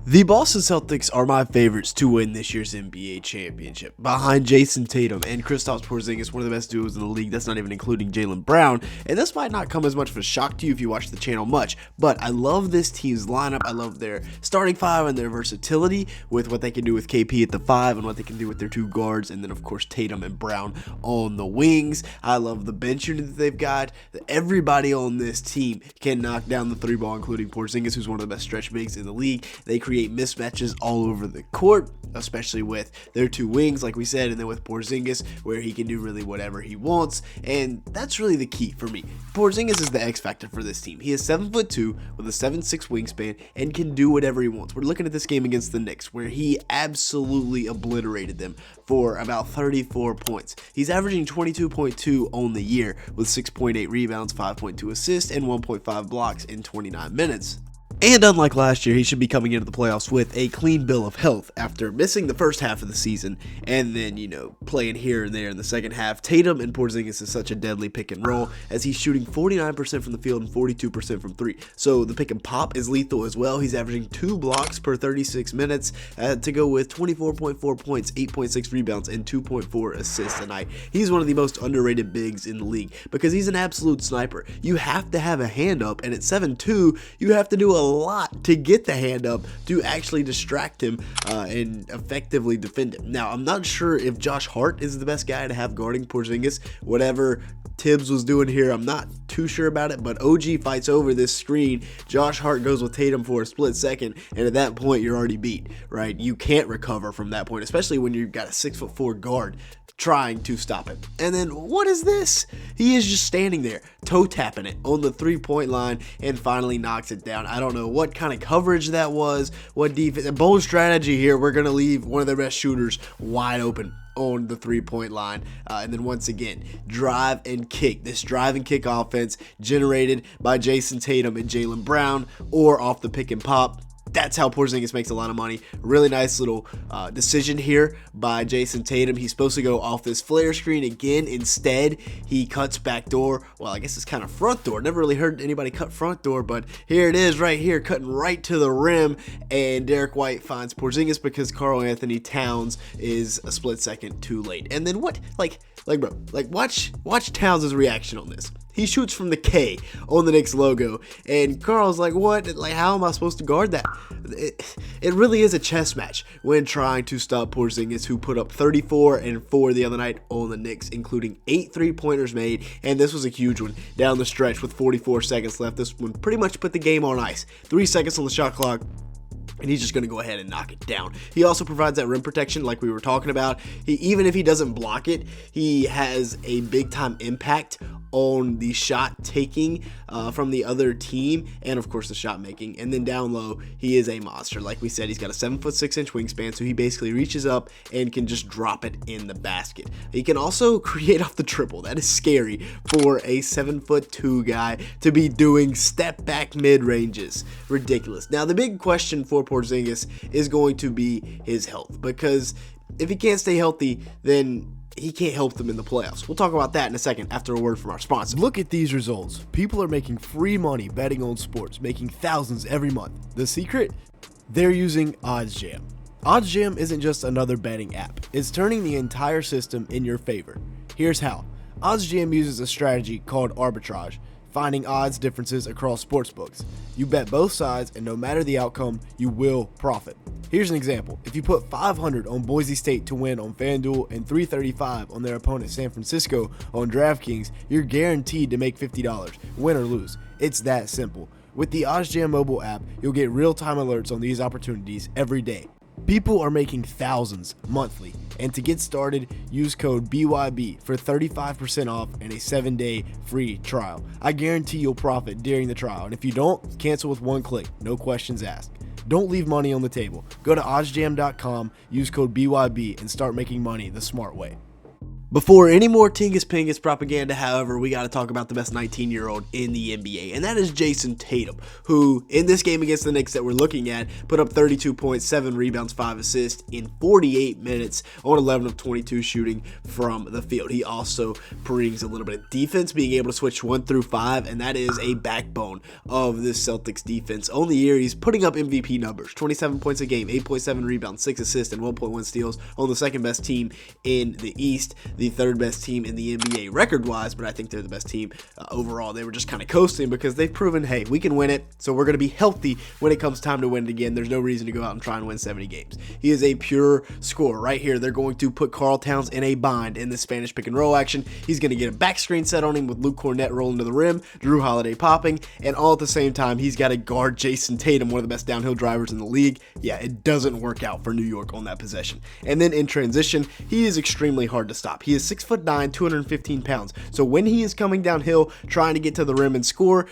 The Boston Celtics are my favorites to win this year's NBA championship, behind Jayson Tatum and Kristaps Porzingis, one of the best duos in the league. That's not even including Jaylen Brown, and this might not come as much of a shock to you if you watch the channel much, but I love this team's lineup. I love their starting five and their versatility with what they can do with KP at the 5 and what they can do with their 2 guards, and then of course Tatum and Brown on the wings. I love the bench unit that they've got. Everybody on this team can knock down the 3 ball, including Porzingis, who's one of the best stretch bigs in the league. They create mismatches all over the court, especially with their 2 wings, like we said, and then with Porzingis, where he can do really whatever he wants, and that's really the key for me. Porzingis is the X factor for this team. He is 7'2" with a 7'6" wingspan and can do whatever he wants. We're looking at this game against the Knicks, where he absolutely obliterated them for about 34 points. He's averaging 22.2 on the year with 6.8 rebounds, 5.2 assists, and 1.5 blocks in 29 minutes. And unlike last year, he should be coming into the playoffs with a clean bill of health after missing the first half of the season and then, playing here and there in the second half. Tatum and Porzingis is such a deadly pick and roll as he's shooting 49% from the field and 42% from 3. So the pick and pop is lethal as well. He's averaging 2 blocks per 36 minutes to go with 24.4 points, 8.6 rebounds, and 2.4 assists a night. He's one of the most underrated bigs in the league because he's an absolute sniper. You have to have a hand up, and at 7'2", you have to do a lot to get the hand up to actually distract him and effectively defend him. Now, I'm not sure if Josh Hart is the best guy to have guarding Porzingis. Whatever Tibbs was doing here, I'm not too sure about it, but OG fights over this screen. Josh Hart goes with Tatum for a split second, and at that point, you're already beat, right? You can't recover from that point, especially when you've got a 6'4" guard trying to stop him. And then what is this? He is just standing there, toe tapping it on the 3-point line, and finally knocks it down. I don't know what kind of coverage that was, what defense, bold strategy here. We're going to leave one of their best shooters wide open on the 3-point line, and then once again, drive and kick. This drive and kick offense generated by Jayson Tatum and Jaylen Brown, or off the pick and pop. That's how Porzingis makes a lot of money. Really nice little decision here by Jayson Tatum. He's supposed to go off this flare screen again. Instead, he cuts back door. Well, I guess it's kind of front door. Never really heard anybody cut front door, but here it is right here, cutting right to the rim. And Derek White finds Porzingis because Karl Anthony Towns is a split second too late. And then what? Bro, watch Towns' reaction on this. He shoots from the K on the Knicks logo, and Carl's like, what? How am I supposed to guard that? It really is a chess match when trying to stop Porzingis, who put up 34 and 4 the other night on the Knicks, including 8 3-pointers made, and this was a huge one down the stretch with 44 seconds left. This one pretty much put the game on ice. 3 seconds on the shot clock, and he's just going to go ahead and knock it down. He also provides that rim protection like we were talking about. Even if he doesn't block it, he has a big-time impact on the shot taking from the other team, and of course the shot making. And then down low, he is a monster. Like we said, he's got a 7'6" wingspan, so he basically reaches up and can just drop it in the basket. He can also create off the triple. That is scary for a 7'2" guy to be doing step back mid ranges. Ridiculous. Now the big question for Porzingis is going to be his health, because if he can't stay healthy, then he can't help them in the playoffs. We'll talk about that in a second after a word from our sponsor. Look at these results. People are making free money betting on sports, making thousands every month. The secret? They're using OddsJam. OddsJam isn't just another betting app. It's turning the entire system in your favor. Here's how. OddsJam uses a strategy called arbitrage, finding odds differences across sportsbooks. You bet both sides, and no matter the outcome, you will profit. Here's an example. If you put $500 on Boise State to win on FanDuel and $335 on their opponent San Francisco on DraftKings, you're guaranteed to make $50, win or lose. It's that simple. With the OddsJam mobile app, you'll get real-time alerts on these opportunities every day. People are making thousands monthly, and to get started, use code BYB for 35% off and a 7-day free trial. I guarantee you'll profit during the trial, and if you don't, cancel with 1 click, no questions asked. Don't leave money on the table. Go to oddsjam.com, use code BYB, and start making money the smart way. Before any more Tingus Pingus propaganda, however, we got to talk about the best 19-year-old in the NBA, and that is Jayson Tatum, who, in this game against the Knicks that we're looking at, put up 32 points, 7 rebounds, 5 assists in 48 minutes on 11 of 22 shooting from the field. He also brings a little bit of defense, being able to switch 1 through 5, and that is a backbone of this Celtics defense. On the year, he's putting up MVP numbers, 27 points a game, 8.7 rebounds, 6 assists, and 1.1 steals on the second best team in the East, the third best team in the NBA record-wise, but I think they're the best team overall. They were just kind of coasting because they've proven, hey, we can win it, so we're going to be healthy when it comes time to win it again. There's no reason to go out and try and win 70 games. He is a pure scorer. Right here, they're going to put Karl Towns in a bind in the Spanish pick-and-roll action. He's going to get a back screen set on him with Luke Cornett rolling to the rim, Drew Holiday popping, and all at the same time, he's got to guard Jayson Tatum, one of the best downhill drivers in the league. Yeah, it doesn't work out for New York on that possession. And then in transition, he is extremely hard to stop. He is 6'9", 215 pounds. So when he is coming downhill, trying to get to the rim and score,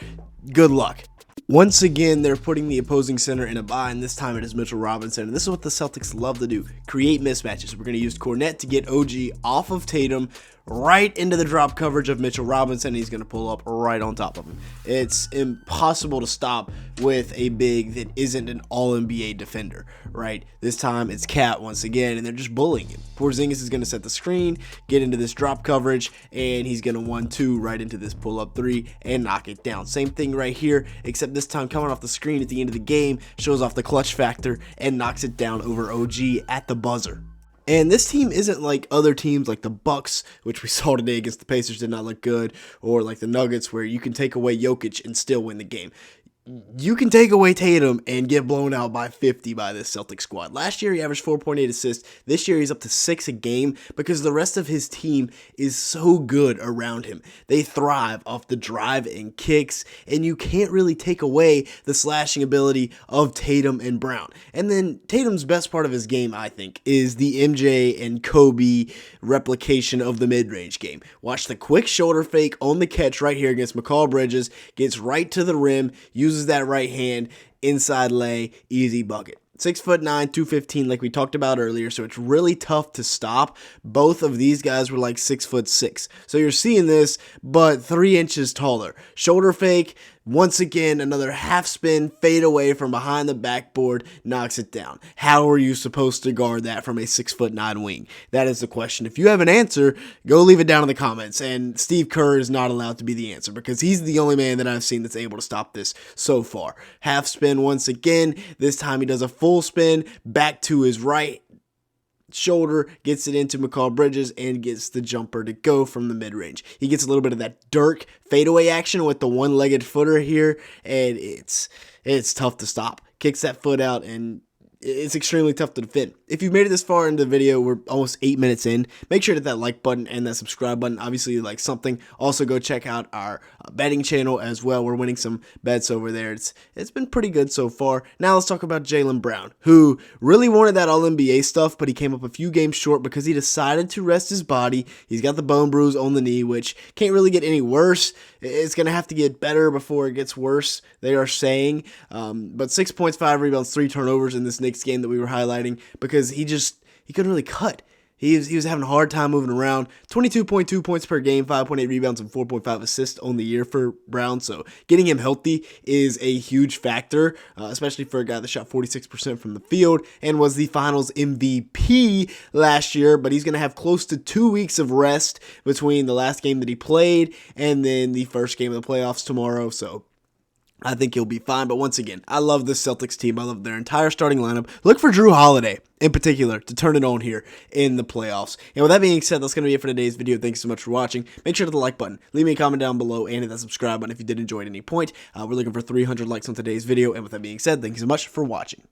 good luck. Once again, they're putting the opposing center in a bind. This time it is Mitchell Robinson, and this is what the Celtics love to do, create mismatches. We're going to use Cornett to get OG off of Tatum, right into the drop coverage of Mitchell Robinson. He's going to pull up right on top of him. It's impossible to stop with a big that isn't an all-NBA defender, right? This time it's Cat once again, and they're just bullying him. Porzingis is going to set the screen, get into this drop coverage, and he's going to 1-2 right into this pull-up 3 and knock it down. Same thing right here, except this time coming off the screen at the end of the game, shows off the clutch factor and knocks it down over OG at the buzzer. And this team isn't like other teams like the Bucks, which we saw today against the Pacers did not look good, or like the Nuggets where you can take away Jokic and still win the game. You can take away Tatum and get blown out by 50 by this Celtic squad. Last year, he averaged 4.8 assists. This year, he's up to 6 a game because the rest of his team is so good around him. They thrive off the drive and kicks, and you can't really take away the slashing ability of Tatum and Brown. And then Tatum's best part of his game, I think, is the MJ and Kobe replication of the mid-range game. Watch the quick shoulder fake on the catch right here against McCall Bridges, gets right to the rim, uses that right hand, inside lay, easy bucket. 6'9", 215, like we talked about earlier, so it's really tough to stop. Both of these guys were like 6'6". So you're seeing this, but 3 inches taller. Shoulder fake, once again, another half spin, fade away from behind the backboard, knocks it down. How are you supposed to guard that from a 6'9" wing? That is the question. If you have an answer, go leave it down in the comments. And Steve Kerr is not allowed to be the answer because he's the only man that I've seen that's able to stop this so far. Half spin once again. This time he does a full spin back to his right shoulder, gets it into McCall Bridges, and gets the jumper to go from the mid-range. He gets a little bit of that Dirk fadeaway action with the one-legged footer here, and it's tough to stop. Kicks that foot out, and it's extremely tough to defend. If you've made it this far into the video, we're almost 8 minutes in. Make sure to hit that like button and that subscribe button. Obviously, you like something. Also, go check out our betting channel as well. We're winning some bets over there. It's been pretty good so far. Now let's talk about Jaylen Brown, who really wanted that All-NBA stuff, but he came up a few games short because he decided to rest his body. He's got the bone bruise on the knee, which can't really get any worse. It's going to have to get better before it gets worse, they are saying. But 6 points, 5 rebounds, 3 turnovers in this Knicks game that we were highlighting because he couldn't really cut. He was having a hard time moving around. 22.2 points per game, 5.8 rebounds, and 4.5 assists on the year for Brown. So getting him healthy is a huge factor, especially for a guy that shot 46% from the field and was the Finals MVP last year. But he's going to have close to 2 weeks of rest between the last game that he played and then the first game of the playoffs tomorrow. So I think he'll be fine. But once again, I love this Celtics team. I love their entire starting lineup. Look for Drew Holiday in particular to turn it on here in the playoffs. And with that being said, that's going to be it for today's video. Thanks so much for watching. Make sure to hit the like button. Leave me a comment down below and hit that subscribe button if you did enjoy at any point. We're looking for 300 likes on today's video. And with that being said, thank you so much for watching.